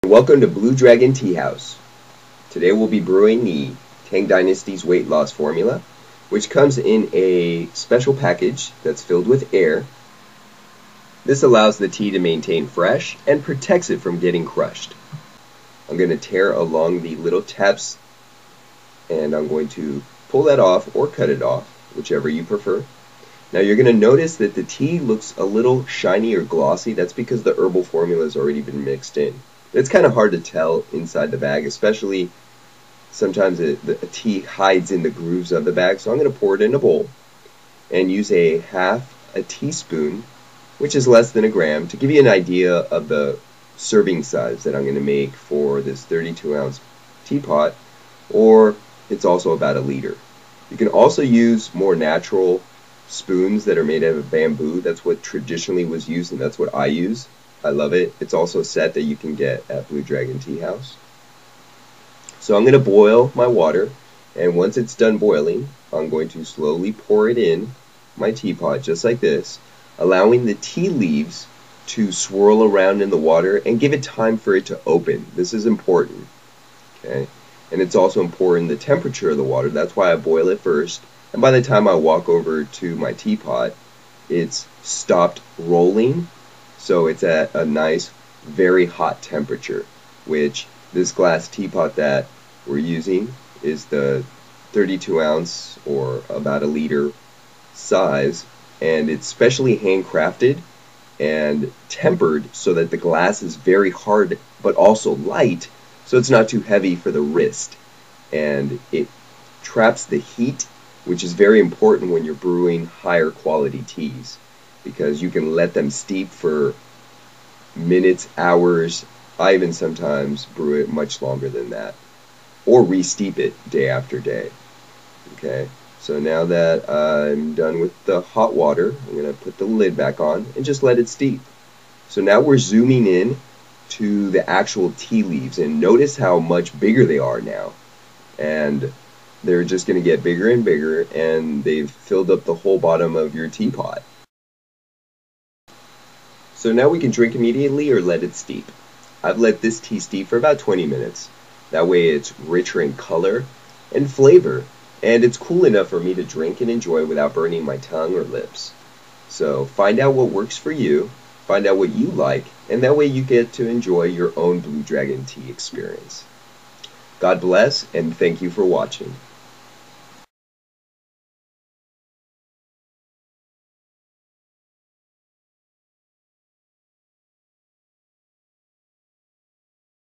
Welcome to Blue Dragon Tea House. Today we'll be brewing the Tang Dynasty's weight loss formula, which comes in a special package that's filled with air. This allows the tea to maintain fresh and protects it from getting crushed. I'm going to tear along the little tabs and I'm going to pull that off or cut it off, whichever you prefer. Now you're going to notice that the tea looks a little shiny or glossy. That's because the herbal formula has already been mixed in. It's kind of hard to tell inside the bag, especially sometimes the tea hides in the grooves of the bag. So I'm going to pour it in a bowl and use a half a teaspoon, which is less than a gram, to give you an idea of the serving size that I'm going to make for this 32-ounce teapot, or it's also about a liter. You can also use more natural spoons that are made out of bamboo. That's what traditionally was used, and that's what I use. I love it. It's also a set that you can get at Blue Dragon Tea House. So I'm going to boil my water, and once it's done boiling, I'm going to slowly pour it in my teapot, just like this, allowing the tea leaves to swirl around in the water and give it time for it to open. This is important. Okay? And it's also important the temperature of the water. That's why I boil it first. And by the time I walk over to my teapot, it's stopped rolling. So it's at a nice, very hot temperature, which this glass teapot that we're using is the 32-ounce or about a liter size. And it's specially handcrafted and tempered so that the glass is very hard but also light, so it's not too heavy for the wrist. And it traps the heat, which is very important when you're brewing higher quality teas, because you can let them steep for minutes, hours. I even sometimes brew it much longer than that, or re-steep it day after day. Okay, so now that I'm done with the hot water, I'm going to put the lid back on and just let it steep. So now we're zooming in to the actual tea leaves, and notice how much bigger they are now. And they're just going to get bigger and bigger, and they've filled up the whole bottom of your teapot. So now we can drink immediately or let it steep. I've let this tea steep for about 20 minutes. That way it's richer in color and flavor, and it's cool enough for me to drink and enjoy without burning my tongue or lips. So find out what works for you, find out what you like, and that way you get to enjoy your own Blue Dragon tea experience. God bless, and thank you for watching.